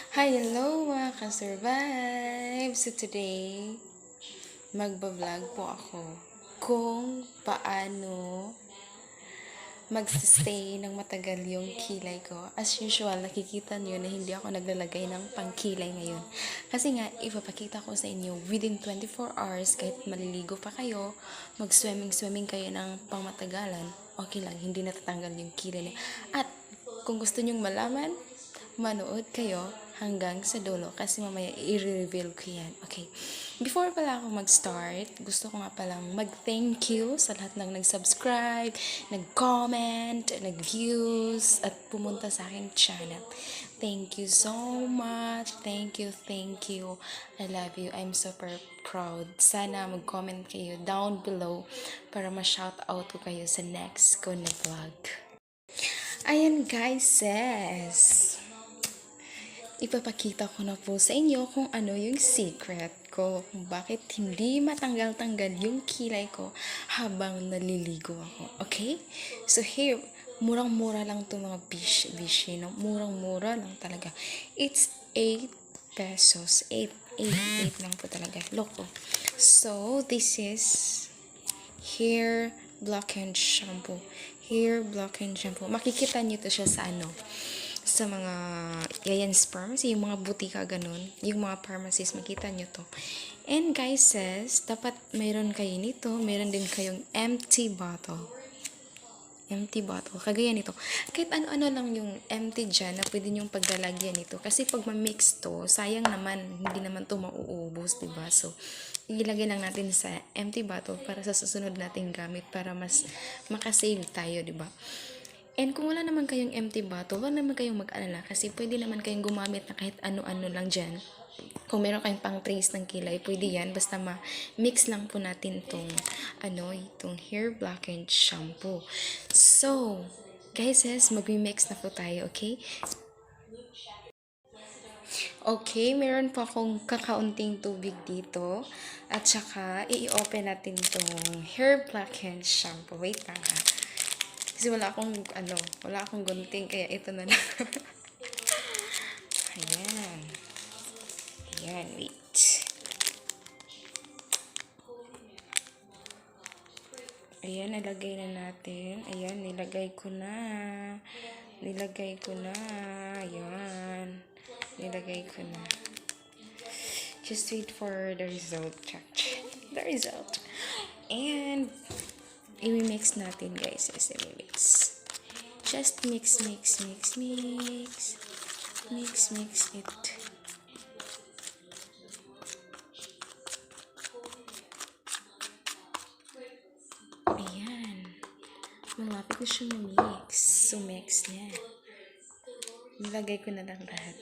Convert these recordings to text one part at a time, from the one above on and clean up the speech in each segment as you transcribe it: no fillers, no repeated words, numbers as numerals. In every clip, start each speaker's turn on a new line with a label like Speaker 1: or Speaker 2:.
Speaker 1: Hi, hello mga ka-survive! So today, magbablog po ako kung paano magstay ng matagal yung kilay ko. As usual, nakikita niyo na hindi ako naglalagay ng pangkilay ngayon. Kasi nga, ipapakita ko sa inyo within 24 hours, kahit maliligo pa kayo, mag-swimming kayo ng pangmatagalan, okay lang, hindi natatanggal yung kilay niya. At kung gusto nyong malaman, manood kayo hanggang sa dulo kasi mamaya i-reveal ko yan. Okay. Before pala ako mag-start, gusto ko nga palang mag-thank you sa lahat ng nag-subscribe, nag-comment, nag-views, at pumunta sa aking channel. Thank you so much. Thank you, thank you. I love you. I'm super proud. Sana mag-comment kayo down below para ma-shout out ko kayo sa next ko na vlog. Ayan guys, ipapakita ko na po sa inyo kung ano yung secret ko, kung bakit hindi matanggal-tanggal yung kilay ko habang naliligo ako. Okay? So here, murang-mura lang to mga bishi, no? Murang-mura lang talaga. It's 8 pesos. 8 lang po talaga. Loko. So, this is hair block and shampoo. Hair block and shampoo. Makikita nyo to siya sa sa mga Yayan's Pharmacy, yung mga butika ganun, yung mga pharmacies, makita nyo to. And guys, dapat mayroon kayo nito, mayroon din kayong empty bottle, kagaya nito. Kahit ano-ano lang yung empty dyan na pwede nyong paglalagyan nito. Kasi pag ma-mix to, sayang naman, hindi naman to mauubos, diba? So, ilagay lang natin sa empty bottle para sa susunod nating gamit para mas makasave tayo, diba? And kung wala naman kayong empty bottle, wala naman kayong mag-alala kasi pwede naman kayong gumamit na kahit ano-ano lang dyan. Kung meron kayong pang trace ng kilay, pwede yan. Basta ma-mix lang po natin itong hair blocking shampoo. So, guys, mag-mix na po tayo, okay? Okay, meron po akong kakaunting tubig dito. At saka, i-open natin itong hair blocking shampoo. Wait lang ha. Kasi wala akong gunting, kaya ito na lang. Ayan. Ayan, wait. Ayan, nilagay na natin. Ayan, nilagay ko na. Ayan. Nilagay ko na. Just wait for the result. The result. And, i-mix natin, guys. I-mix. Just mix. Mix it. Ayan. Malapit na siya ma-mix. So, mix niya. Nilagay ko na lang lahat.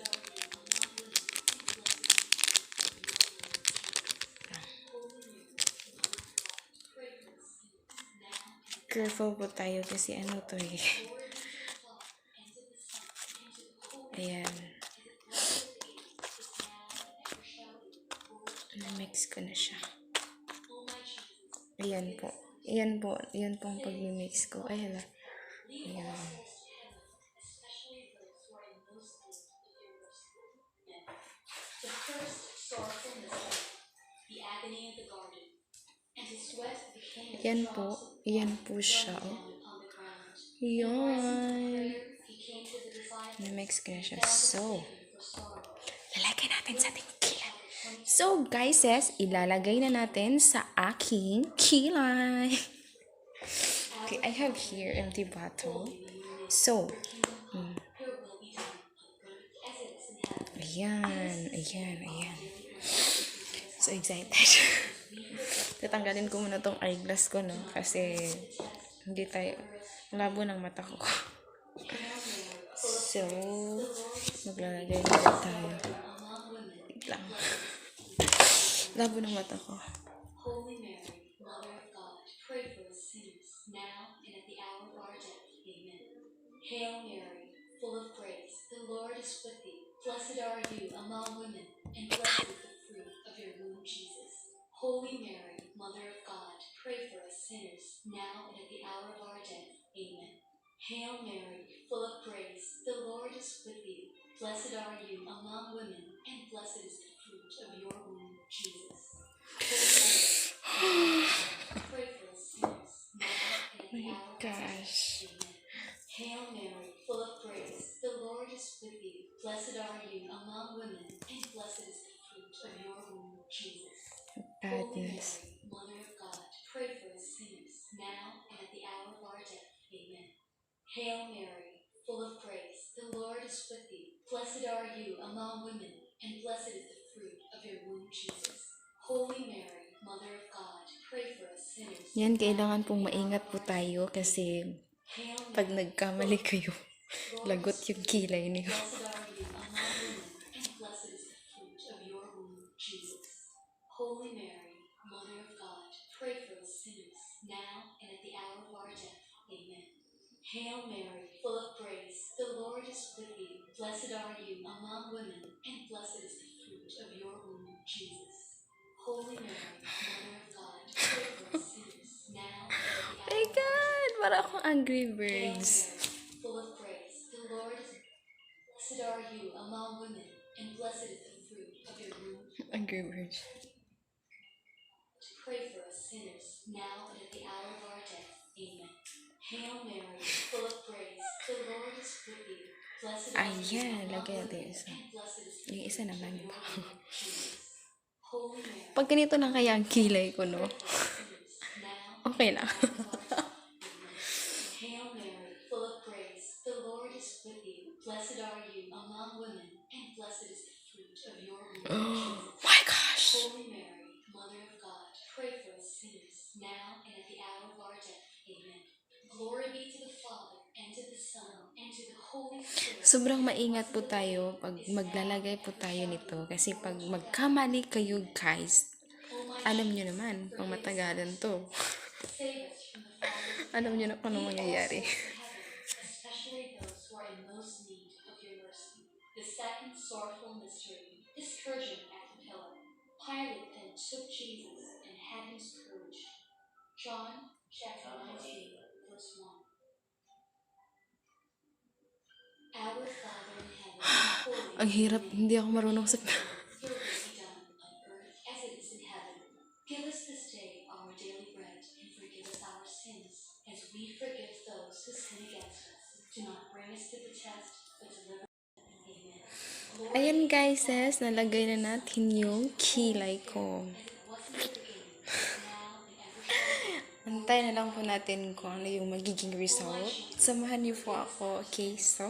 Speaker 1: Careful po tayo kasi to eh. Ayan. Na-mix ko na siya. Ayan po. Ayan po ang pag-mix ko. Ay, hala. Ayan. Ayan po siya. Oh. Ayan. Na-mix ko na siya. So, lalagay natin sa ating kilay. So, guys, ilalagay na natin sa aking kilay. Okay, I have here empty bottle. So, ayan. So excited. Tatanggalin ko muna tong eyeglass ko, no? Kasi, labo ng mata ko. So, maglalagay na tayo. Wait lang. Labo ng mata ko. Holy Mary, Mother of God, pray for us sinners, now and at the hour of our death. Amen. Hail Mary, full of grace, the Lord is with thee. Blessed are you among women, and blessed is the fruit of your womb, Jesus. Holy Mary, Mother of God, pray for us sinners, now and at the hour of our death. Amen. Hail Mary, full of grace, the Lord is with thee. Blessed are you among women, and blessed is the fruit of your womb, Jesus. Holy Mary, pray for us sinners, now and at the hour of our death. Amen. Hail Mary, full of grace, the Lord is with you. Blessed are you among women, and blessed is the fruit of your womb, Jesus. Holy Mary, Mother of God, pray for us sinners, now and at the hour of our death. Amen. Hail Mary, full of grace, the Lord is with you. Blessed are you among women, and blessed is the fruit of your womb, Jesus. Holy Mary, Mother of God, pray for us sinners. Yan, kailangan pong maingat po tayo kasi pag nagkamali kayo, lagot yung kilay niyo. Blessed are you among women, and blessed is the fruit of your womb, Jesus. Holy Mary, Mother of God, pray for us sinners, now and at the hour of our death. Amen. Hail Mary, full of grace, the Lord is with you. Blessed are you among women, and blessed is the fruit of your womb, Jesus. Holy Mary, Mother of God, pray for us sinners, now and at the hour of our death. My God! Para akong Angry Birds. Hail Mary, full of grace, the Lord is with you. Blessed are you among women, and blessed is the fruit of your womb. Angry Birds. Pray for us sinners, now and at the hour of our death. Amen. Hail Mary, full of grace, the Lord is with you. Blessed are you among women, and blessed is the fruit of your womb, Jesus. Holy Mary, pag ganito lang kaya ang kilay ko, no? Okay na. Hail Mary, full of grace, the Lord is with you. Blessed are you among women, and blessed is the fruit of your womb, Jesus. My gosh! Holy Mary, Mother of God, pray for us sinners, now and at the hour of our death. Amen. Glory be to the Father, and to the Son, and to the Holy Spirit. Sobrang maingat po tayo pag maglalagay po tayo nito. Kasi pag magkamali kayo, guys, alam nyo naman, pang matagalan to. Alam nyo na kung ano mangyayari. Especially those who are in most need of your mercy. The second sorrowful mystery, the scourging at the pillar. Pilate then took Jesus and had him scourged. John chapter 19, verse 1. Our Father in heaven, holy. Ang hirap, hindi ako marunong sa... Your will be done on earth as it is in heaven. Give us this day our daily bread, and forgive us our sins, as we forgive those who sin against us. Do not bring us to the test, but deliver us. Amen. Ayan guys, nalagay na natin yung kilay ko. Antay na lang po natin kung ano yung magiging result. Samahan niyo po ako. Okay, so...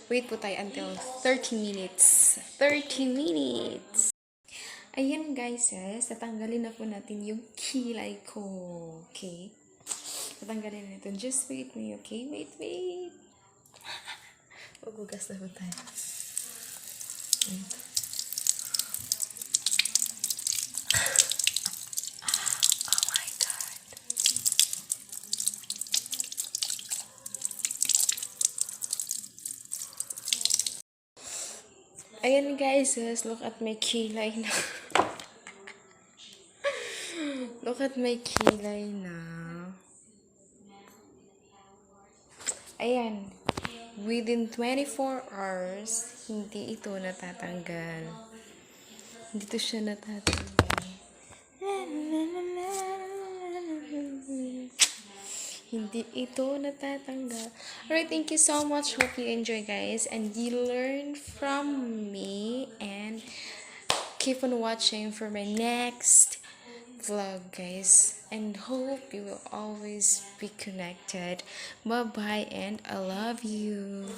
Speaker 1: wait po tayo until 30 minutes. 30 minutes! Ayan guys, tatanggalin na po natin yung kilay ko. Okay? Tatanggalin na natin. Just wait me, okay? Wait. Magugas na po tayo. Wait. Oh my God. Ayan guys, look at my kilay na. Look at my kilay na. Ayan. Within 24 hours, hindi ito natatanggal. Hindi to siya natatanggal. Hindi ito natatanggal. Alright, thank you so much. Hope you enjoy, guys. And you learn from me. And keep on watching for my next vlog, guys. And hope you will always be connected. Bye-bye, and I love you.